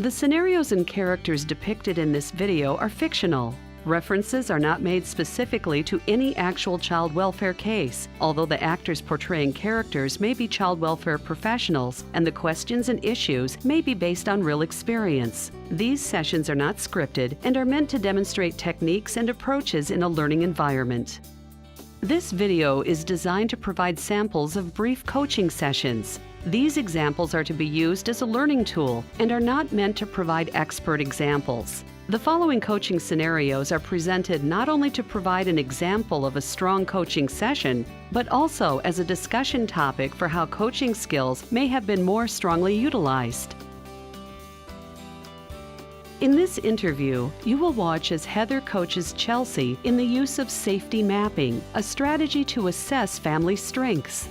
The scenarios and characters depicted in this video are fictional. References are not made specifically to any actual child welfare case, although the actors portraying characters may be child welfare professionals and the questions and issues may be based on real experience. These sessions are not scripted and are meant to demonstrate techniques and approaches in a learning environment. This video is designed to provide samples of brief coaching sessions. These examples are to be used as a learning tool and are not meant to provide expert examples. The following coaching scenarios are presented not only to provide an example of a strong coaching session, but also as a discussion topic for how coaching skills may have been more strongly utilized. In this interview, you will watch as Heather coaches Chelsea in the use of safety mapping, a strategy to assess family strengths.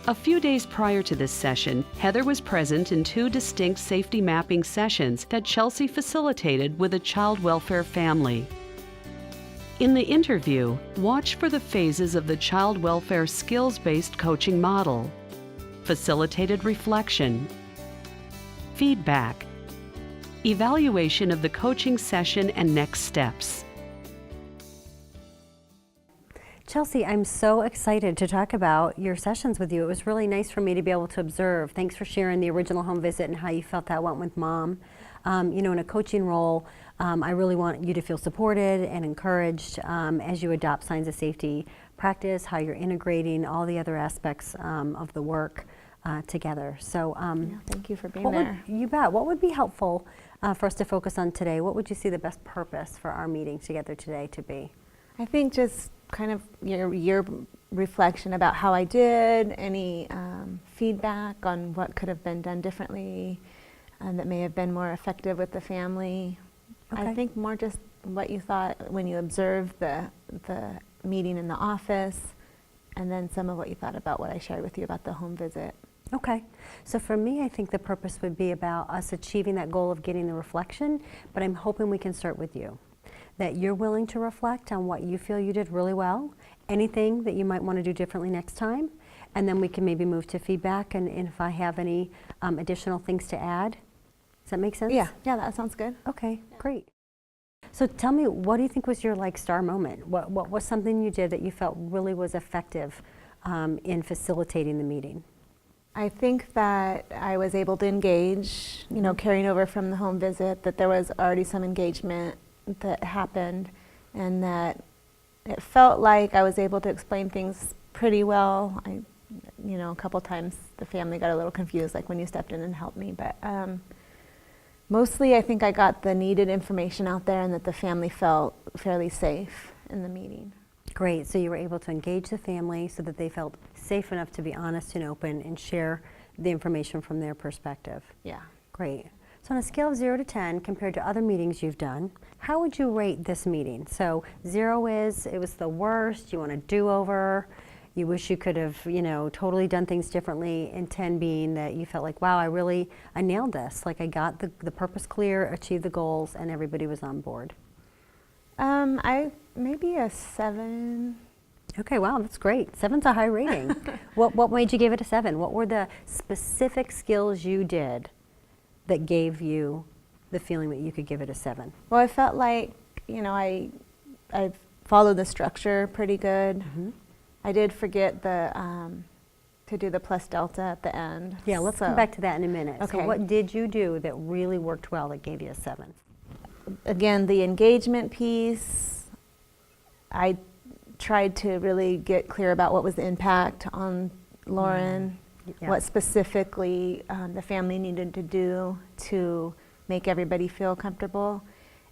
A few days prior to this session, Heather was present in 2 distinct safety mapping sessions that Chelsea facilitated with a child welfare family. In the interview, watch for the phases of the child welfare skills-based coaching model: facilitated reflection, feedback, evaluation of the coaching session and next steps. Chelsea, I'm so excited to talk about your sessions with you. It was really nice for me to be able to observe. Thanks for sharing the original home visit and how you felt that went with Mom. You know, in a coaching role, I really want you to feel supported and encouraged as you adopt signs of safety practice, how you're integrating all the other aspects of the work together. So thank you for being there. You bet. What would be helpful for us to focus on today? What would you see the best purpose for our meeting together today to be? I think just kind of your reflection about how I did, any feedback on what could have been done differently that may have been more effective with the family. Okay. I think more just what you thought when you observed the meeting in the office, and then some of what you thought about what I shared with you about the home visit. Okay, so for me, I think the purpose would be about us achieving that goal of getting the reflection, but I'm hoping we can start with you. That you're willing to reflect on what you feel you did really well, anything that you might want to do differently next time, and then we can maybe move to feedback and if I have any additional things to add. Does that make sense? Yeah, that sounds good. Okay, great. So tell me, what do you think was your star moment? What was something you did that you felt really was effective in facilitating the meeting? I think that I was able to engage, you know, carrying over from the home visit, that there was already some engagement that happened, and that it felt like I was able to explain things pretty well. You know, a couple times the family got a little confused, like when you stepped in and helped me, but mostly I think I got the needed information out there and that the family felt fairly safe in the meeting. Great, so you were able to engage the family so that they felt safe enough to be honest and open and share the information from their perspective. Yeah. Great. So on a scale of 0 to 10, compared to other meetings you've done, how would you rate this meeting? So 0 is, it was the worst, you want a do-over, you wish you could have, you know, totally done things differently, and 10 being that you felt like, wow, I nailed this. Like I got the purpose clear, achieved the goals, and everybody was on board. Maybe a 7. Okay, wow, that's great. 7's a high rating. What made you give it a 7? What were the specific skills you did that gave you the feeling that you could give it a 7? Well, I felt like, you know, I followed the structure pretty good. Mm-hmm. I did forget to do the plus delta at the end. Yeah, let's come back to that in a minute. Okay. So what did you do that really worked well that gave you a 7? Again, the engagement piece, I tried to really get clear about what was the impact on Lauren, Yeah. what specifically the family needed to do to make everybody feel comfortable.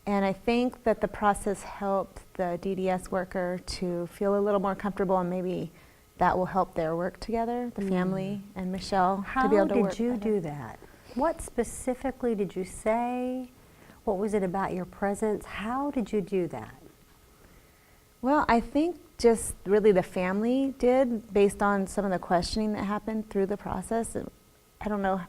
And I think that the process helped the DDS worker to feel a little more comfortable, and maybe that will help their work together, the family and Michelle, to be able to work. How did you do that? What specifically did you say? What was it about your presence? How did you do that? Well, I think just really the family did, based on some of the questioning that happened through the process. I don't know.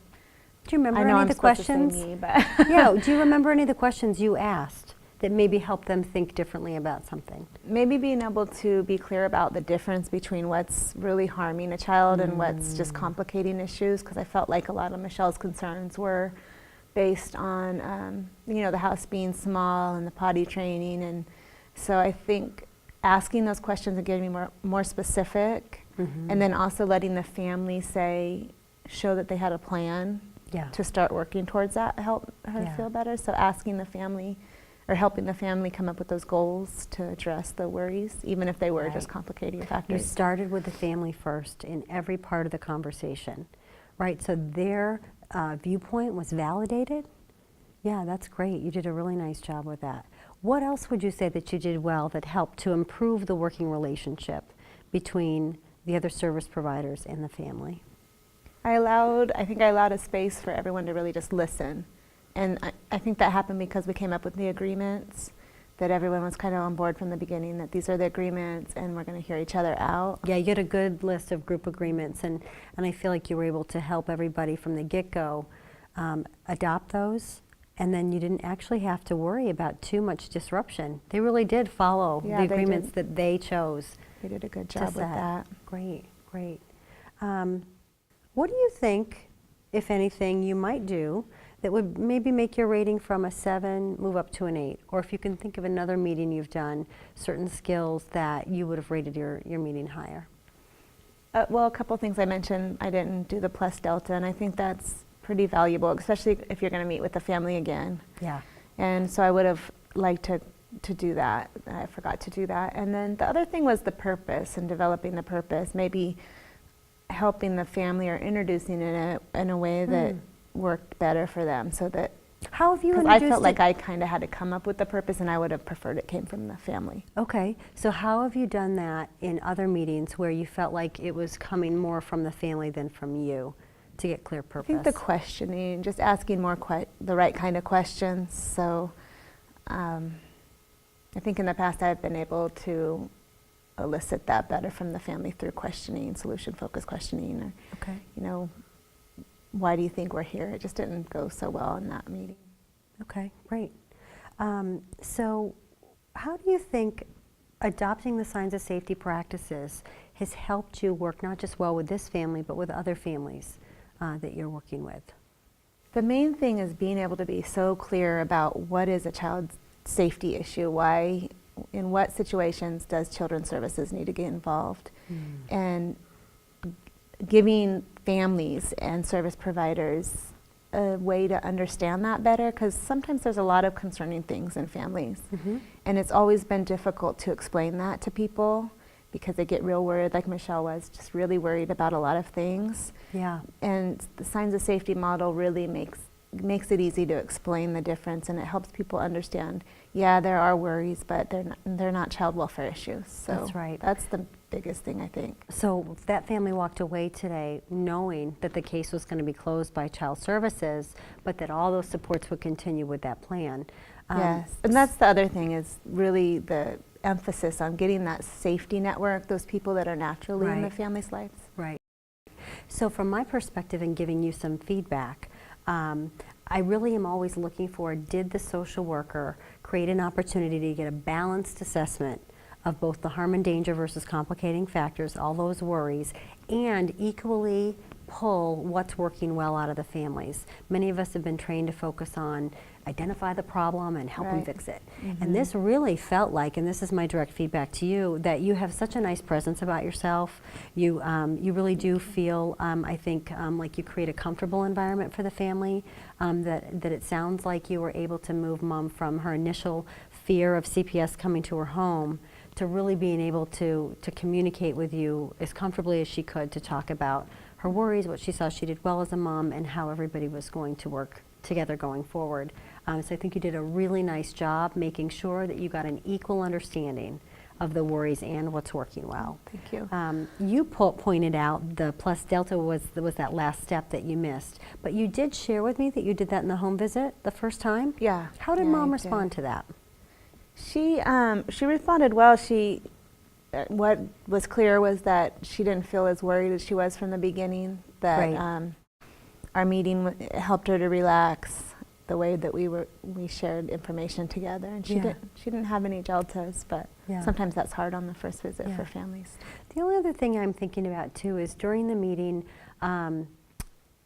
Do you remember I know any I'm of the supposed to say questions? me, but Yeah, do you remember any of the questions you asked that maybe helped them think differently about something? Maybe being able to be clear about the difference between what's really harming a child and what's just complicating issues, because I felt like a lot of Michelle's concerns were based on, the house being small and the potty training. And so I think asking those questions and getting more specific, and then also letting the family show that they had a plan to start working towards that, help her feel better. So asking the family, or helping the family come up with those goals to address the worries, even if they were just complicating You factors. started with the family first in every part of the conversation, right? So their viewpoint was validated. Yeah, that's great. You did a really nice job with that. What else would you say that you did well that helped to improve the working relationship between the other service providers and the family? I think I allowed a space for everyone to really just listen. And I think that happened because we came up with the agreements, that everyone was kind of on board from the beginning, that these are the agreements and we're going to hear each other out. Yeah, you had a good list of group agreements, and I feel like you were able to help everybody from the get-go adopt those, and then you didn't actually have to worry about too much disruption. They really did follow the agreements that they chose. They did a good job with that. Great, great. What do you think, if anything, you might do that would maybe make your rating from a 7 move up to an 8? Or if you can think of another meeting you've done, certain skills that you would have rated your meeting higher? Well, a couple things I mentioned. I didn't do the plus delta, and I think that's pretty valuable, especially if you're going to meet with the family again. Yeah. And so I would have liked to do that. I forgot to do that. And then the other thing was the purpose and developing the purpose, maybe helping the family or introducing it in a way that worked better for them, so that How have you I introduced felt like it? I kind of had to come up with the purpose, and I would have preferred it came from the family. Okay, so how have you done that in other meetings where you felt like it was coming more from the family than from you to get clear I purpose? think the questioning, just asking the right kind of questions. So I think in the past I've been able to elicit that better from the family through questioning, solution-focused questioning, or, Okay. why do you think we're here? It just didn't go so well in that meeting. Okay, great. So how do you think adopting the signs of safety practices has helped you work not just well with this family, but with other families that you're working with? The main thing is being able to be so clear about what is a child's safety issue, why, in what situations does Children's Services need to get involved, and giving families and service providers a way to understand that better, because sometimes there's a lot of concerning things in families, and it's always been difficult to explain that to people because they get real worried, like Michelle was, just really worried about a lot of things. Yeah. And the signs of safety model really makes it easy to explain the difference, and it helps people understand, yeah, there are worries, but they're not child welfare issues. So That's right. That's the biggest thing, I think. So that family walked away today knowing that the case was going to be closed by Child Services, but that all those supports would continue with that plan. Yes, and that's the other thing, is really the emphasis on getting that safety network, those people that are naturally in the Right. family's lives. Right. So from my perspective in giving you some feedback, I really am always looking for, did the social worker create an opportunity to get a balanced assessment of both the harm and danger versus complicating factors, all those worries, and equally pull what's working well out of the families. Many of us have been trained to focus on identify the problem and help them Right. fix it. And this really felt like, and this is my direct feedback to you, that you have such a nice presence about yourself. You really do feel, I think, like you create a comfortable environment for the family, that it sounds like you were able to move Mom from her initial fear of CPS coming to her home to really being able to communicate with you as comfortably as she could to talk about her worries, what she saw she did well as a mom, and how everybody was going to work together going forward. So I think you did a really nice job making sure that you got an equal understanding of the worries and what's working well. Thank you. You pointed out the plus delta was that last step that you missed, but you did share with me that you did that in the home visit the first time? Yeah. How did Yeah, Mom I respond did. to that? She responded well. What was clear was that she didn't feel as worried as she was from the beginning, that Right. our meeting helped her to relax, the way that we shared information together. And she didn't have any deltas, but sometimes that's hard on the first visit for families. The only other thing I'm thinking about too is during the meeting,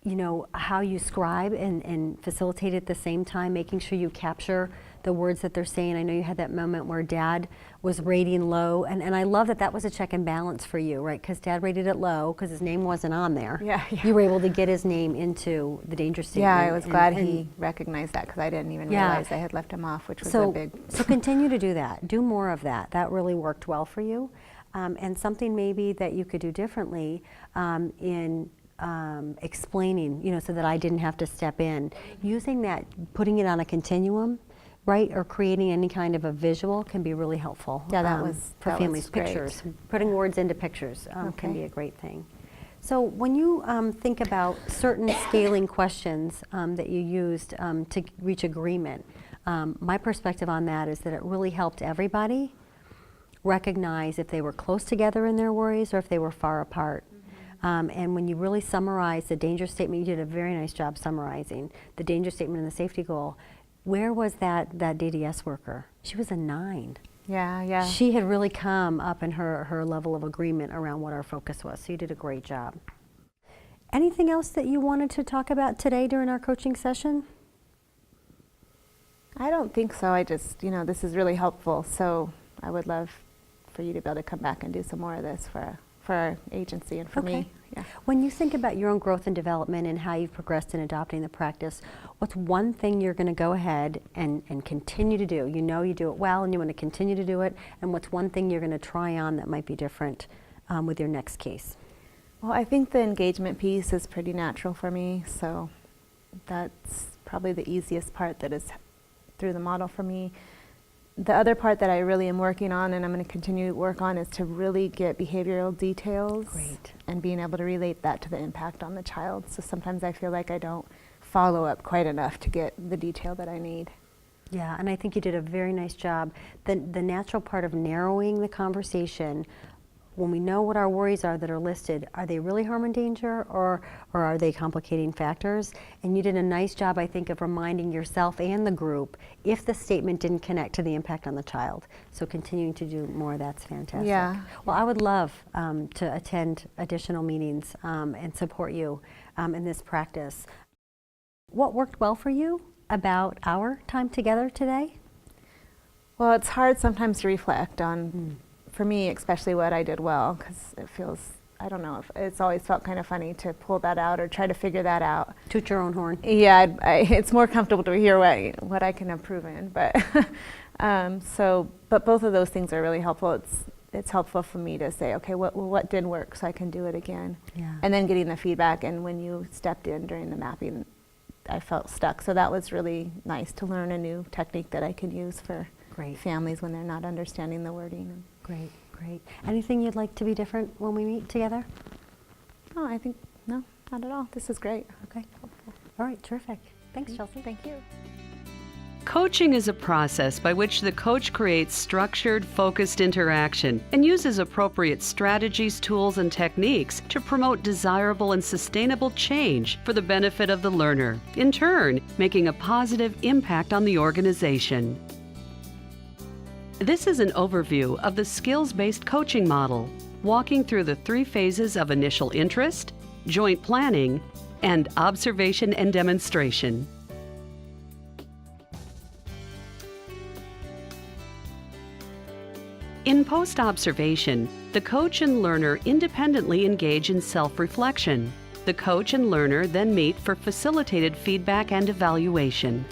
you know, how you scribe and facilitate at the same time, making sure you capture the words that they're saying. I know you had that moment where Dad was rating low, and I love that that was a check and balance for you, right? Because Dad rated it low because his name wasn't on there. Yeah. You were able to get his name into the danger statement. Yeah, I was glad he recognized that, because I didn't even realize I had left him off, which was a big... So continue to do that. Do more of that. That really worked well for you. And something maybe that you could do differently in explaining, you know, so that I didn't have to step in. Using that, putting it on a continuum, right, or creating any kind of a visual can be really helpful. Yeah, for families. Pictures, putting words into pictures can be a great thing. So when you think about certain scaling questions that you used to reach agreement, my perspective on that is that it really helped everybody recognize if they were close together in their worries or if they were far apart. And when you really summarize the danger statement, you did a very nice job summarizing the danger statement and the safety goal. Where was that DDS worker? She was a 9. Yeah. She had really come up in her level of agreement around what our focus was, so you did a great job. Anything else that you wanted to talk about today during our coaching session? I don't think so. I just, you know, this is really helpful, so I would love for you to be able to come back and do some more of this for our agency and for me. Yeah. When you think about your own growth and development and how you've progressed in adopting the practice, what's one thing you're going to go ahead and continue to do? You know you do it well and you want to continue to do it, and what's one thing you're going to try on that might be different with your next case? Well, I think the engagement piece is pretty natural for me, so that's probably the easiest part that is through the model for me. The other part that I really am working on, and I'm going to continue to work on, is to really get behavioral details and being able to relate that to the impact on the child. So sometimes I feel like I don't follow up quite enough to get the detail that I need. Yeah, and I think you did a very nice job. The natural part of narrowing the conversation, when we know what our worries are that are listed, are they really harm and danger, or are they complicating factors? And you did a nice job, I think, of reminding yourself and the group if the statement didn't connect to the impact on the child. So continuing to do more, that's fantastic. Yeah. Well, I would love to attend additional meetings and support you in this practice. What worked well for you about our time together today? Well, it's hard sometimes to reflect on, for me especially, what I did well, because it feels, I don't know, it's always felt kind of funny to pull that out or try to figure that out. Toot your own horn. Yeah, it's more comfortable to hear what I can improve in, but but both of those things are really helpful. It's helpful for me to say, okay, what did work so I can do it again. Yeah. And then getting the feedback, and when you stepped in during the mapping, I felt stuck. So that was really nice to learn a new technique that I can use for families when they're not understanding the wording. Great. Anything you'd like to be different when we meet together? Oh, I think, no, not at all. This is great. Okay. All right, terrific. Thanks, Chelsea. Thank you. Coaching is a process by which the coach creates structured, focused interaction and uses appropriate strategies, tools, and techniques to promote desirable and sustainable change for the benefit of the learner, in turn, making a positive impact on the organization. This is an overview of the skills-based coaching model, walking through the 3 phases of initial interest, joint planning, and observation and demonstration. In post-observation, the coach and learner independently engage in self-reflection. The coach and learner then meet for facilitated feedback and evaluation.